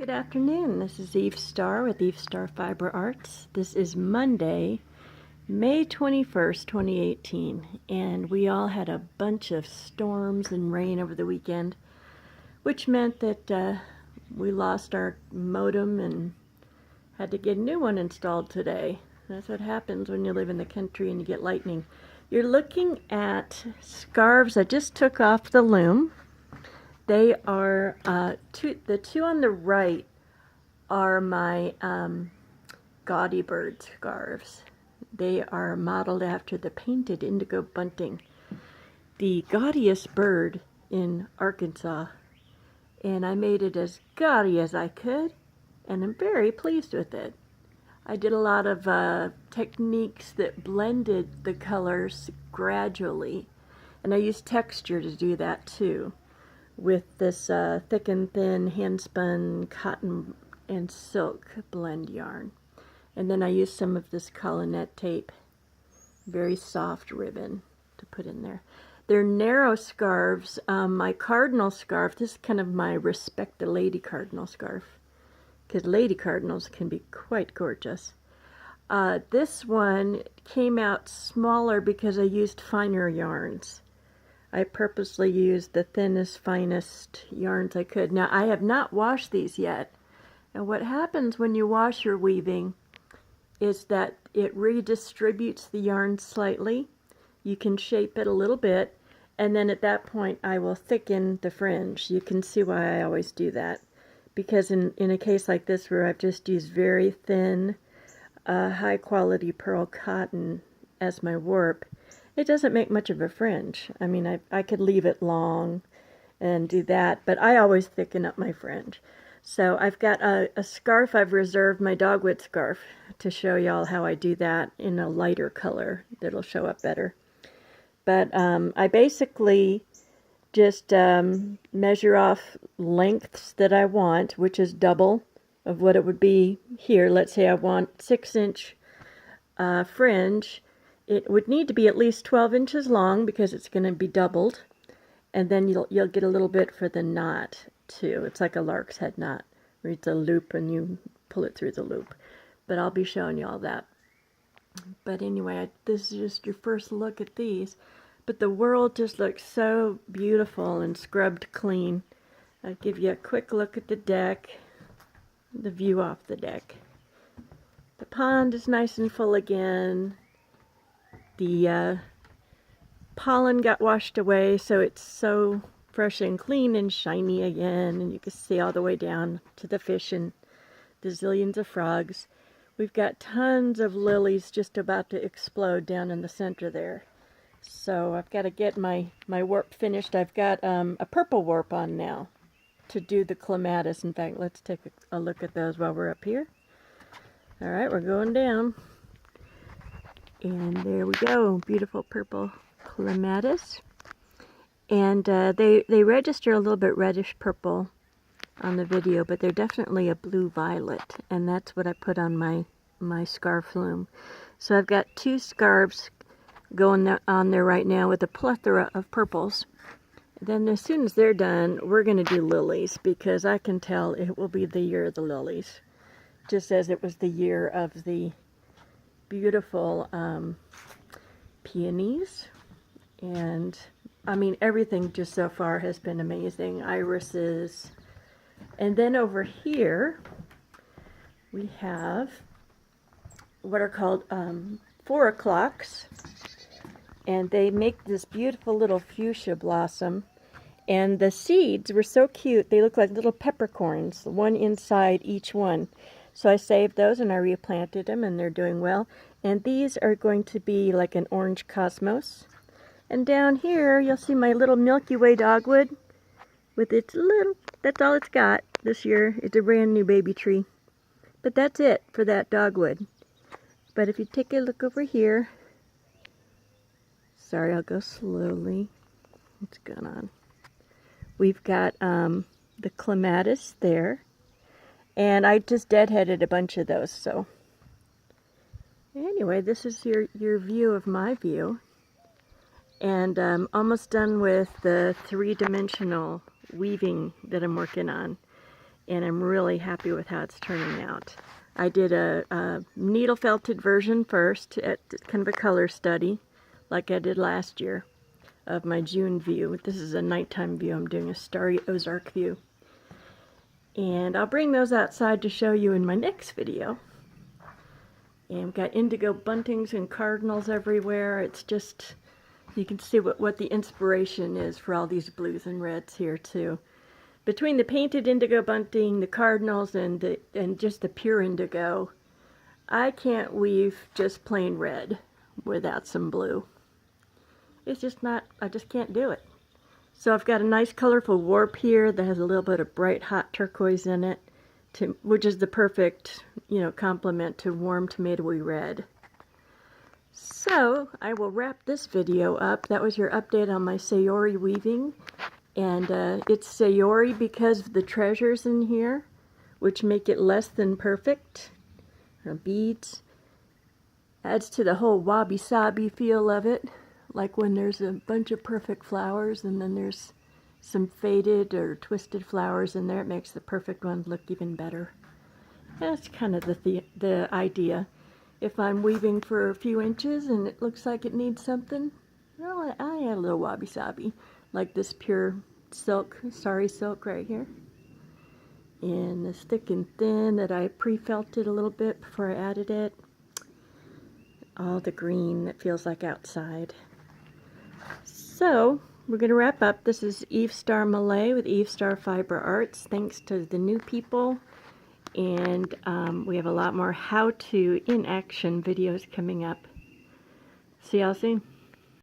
Good afternoon. This is Eve Starr with Eve Starr Fiber Arts. This is Monday, May 21st, 2018, and we all had a bunch of storms and rain over the weekend, which meant that we lost our modem and had to get a new one installed today. That's what happens when you live in the country and you get lightning. You're looking at scarves I just took off the loom. They are, the two on the right are my Gaudy Birds scarves. They are modeled after the painted indigo bunting, the gaudiest bird in Arkansas. And I made it as gaudy as I could, and I'm very pleased with it. I did a lot of techniques that blended the colors gradually, and I used texture to do that too, with this thick and thin hand-spun cotton and silk blend yarn. And then I used some of this collinette tape, very soft ribbon, to put in there. They're narrow scarves. My cardinal scarf, this is kind of my Respect the Lady cardinal scarf, because lady cardinals can be quite gorgeous. This one came out smaller because I used finer yarns. I purposely used the thinnest, finest yarns I could. Now, I have not washed these yet. And what happens when you wash your weaving is that it redistributes the yarn slightly. You can shape it a little bit, and then at that point I will thicken the fringe. You can see why I always do that. Because in a case like this where I've just used very thin, high quality pearl cotton as my warp, it doesn't make much of a fringe. I mean, I could leave it long and do that, but I always thicken up my fringe. So I've got a scarf I've reserved, my dogwood scarf, to show y'all how I do that in a lighter color that'll show up better. But I basically just measure off lengths that I want, which is double of what it would be here. Let's say I want 6-inch fringe. It would need to be at least 12 inches long because it's going to be doubled. And then you'll get a little bit for the knot too. It's like a lark's head knot, where it's a loop and you pull it through the loop. But I'll be showing you all that. But anyway, this is just your first look at these. But the world just looks so beautiful and scrubbed clean. I'll give you a quick look at the deck, the view off the deck. The pond is nice and full again. The pollen got washed away, so it's so fresh and clean and shiny again, and you can see all the way down to the fish and the zillions of frogs. We've got tons of lilies just about to explode down in the center there. So I've got to get my warp finished. I've got a purple warp on now to do the clematis. In fact, let's take a look at those while we're up here. All right, we're going down. And there we go, beautiful purple clematis. And they register a little bit reddish purple on the video, but they're definitely a blue violet, and that's what I put on my scarf loom. So I've got two scarves going on there right now with a plethora of purples. Then as soon as they're done, we're going to do lilies, because I can tell it will be the year of the lilies, just as it was the year of the beautiful peonies. And I mean, everything just so far has been amazing. Irises. And then over here we have what are called 4 o'clocks, and they make this beautiful little fuchsia blossom. And the seeds were so cute, they look like little peppercorns, one inside each one. So I saved those and I replanted them, and they're doing well. And these are going to be like an orange cosmos. And down here you'll see my little Milky Way dogwood with its little, that's all it's got this year. It's a brand new baby tree. But that's it for that dogwood. But if you take a look over here, sorry, I'll go slowly. What's going on? We've got the clematis there. And I just deadheaded a bunch of those, so. Anyway, this is your view of my view. And I'm almost done with the 3-dimensional weaving that I'm working on. and I'm really happy with how it's turning out. I did a needle felted version first, at kind of a color study, like I did last year, of my June view. This is a nighttime view. I'm doing a starry Ozark view. And I'll bring those outside to show you in my next video. And we've got indigo buntings and cardinals everywhere. It's just, you can see what the inspiration is for all these blues and reds here too. Between the painted indigo bunting, the cardinals, and just the pure indigo, I can't weave just plain red without some blue. It's just not, I just can't do it. So I've got a nice colorful warp here that has a little bit of bright hot turquoise in it, which is the perfect, complement to warm tomatoey red. So I will wrap this video up. That was your update on my Saori weaving. And it's Saori because of the treasures in here, which make it less than perfect. Beads. Adds to the whole wabi-sabi feel of it. Like when there's a bunch of perfect flowers and then there's some faded or twisted flowers in there, it makes the perfect one look even better. That's kind of the idea. If I'm weaving for a few inches and it looks like it needs something, well, I add a little wabi-sabi, like this pure silk, sari silk right here. And this thick and thin that I pre-felted a little bit before I added it. All the green that feels like outside. So, we're going to wrap up. This is Eve Starr Malay with Eve Starr Fiber Arts. Thanks to the new people. And we have a lot more how-to in-action videos coming up. See y'all soon.